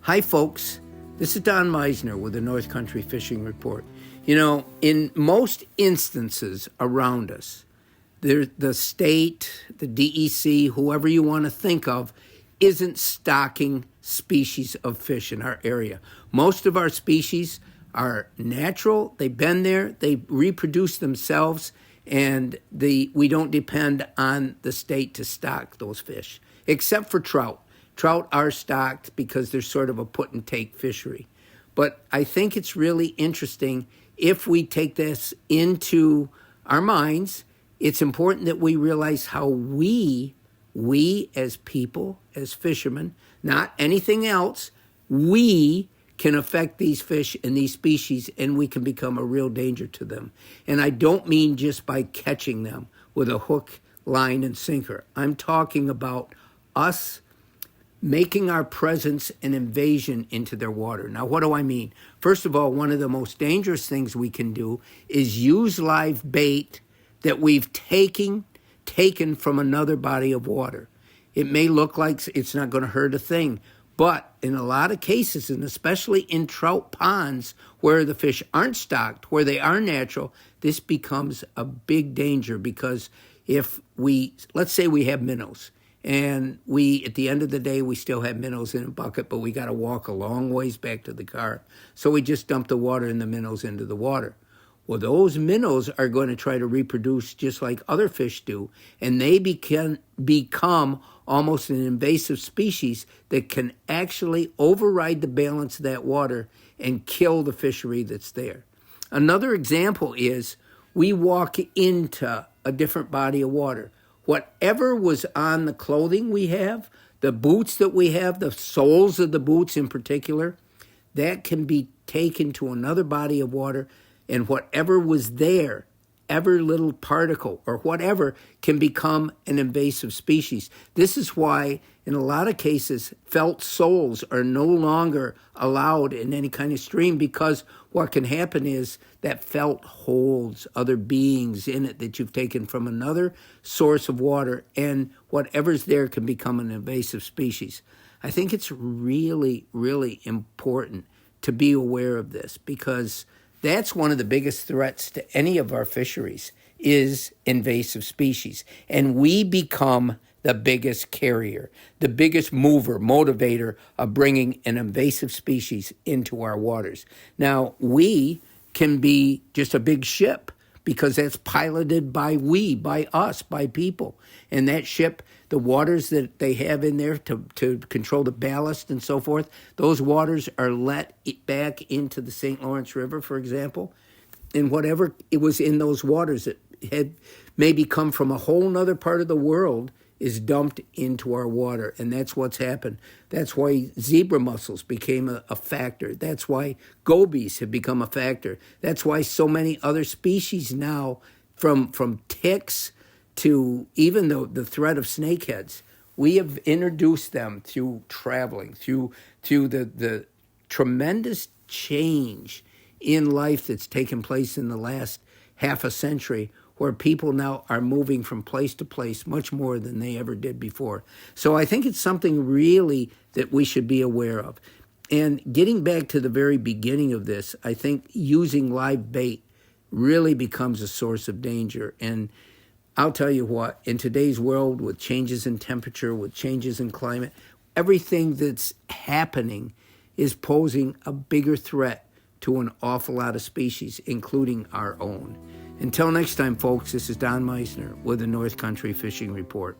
Hi, folks. This is Don Meissner with the North Country Fishing Report. You know, in most instances around us, the state, the DEC, whoever you want to think of, isn't stocking species of fish in our area. Most of our species are natural. They've been there. They reproduce themselves, and we don't depend on the state to stock those fish, except for trout. Trout are stocked because they're sort of a put-and-take fishery. But I think it's really interesting if we take this into our minds. It's important that we realize how we as people, as fishermen, not anything else, we can affect these fish and these species, and we can become a real danger to them. And I don't mean just by catching them with a hook, line, and sinker. I'm talking about us making our presence an invasion into their water. Now, what do I mean? First of all, one of the most dangerous things we can do is use live bait that we've taken from another body of water. It may look like it's not going to hurt a thing, but in a lot of cases, and especially in trout ponds where the fish aren't stocked, where they are natural, this becomes a big danger because let's say we have minnows, and at the end of the day, we still have minnows in a bucket, but we got to walk a long ways back to the car. So we just dump the water and the minnows into the water. Well, those minnows are going to try to reproduce just like other fish do, and they become almost an invasive species that can actually override the balance of that water and kill the fishery that's there. Another example is we walk into a different body of water. Whatever was on the clothing we have, the boots that we have, the soles of the boots in particular, that can be taken to another body of water, and whatever was there, every little particle or whatever, can become an invasive species. This is why, in a lot of cases, felt soles are no longer allowed in any kind of stream, because what can happen is that felt holds other beings in it that you've taken from another source of water, and whatever's there can become an invasive species. I think it's really, really important to be aware of this, because that's one of the biggest threats to any of our fisheries is invasive species. And we become the biggest carrier, the biggest motivator of bringing an invasive species into our waters. Now, we can be just a big ship because that's piloted by us, by people. And that ship, the waters that they have in there to control the ballast and so forth, those waters are let back into the St. Lawrence River, for example. And whatever it was in those waters that had maybe come from a whole nother part of the world is dumped into our water, and that's what's happened. That's why zebra mussels became a factor. That's why gobies have become a factor. That's why so many other species now, from ticks to even the threat of snakeheads, we have introduced them through traveling, through the tremendous change in life that's taken place in the last half a century, where people now are moving from place to place much more than they ever did before. So I think it's something really that we should be aware of. And getting back to the very beginning of this, I think using live bait really becomes a source of danger. And I'll tell you what, in today's world, with changes in temperature, with changes in climate, everything that's happening is posing a bigger threat to an awful lot of species, including our own. Until next time, folks, this is Don Meissner with the North Country Fishing Report.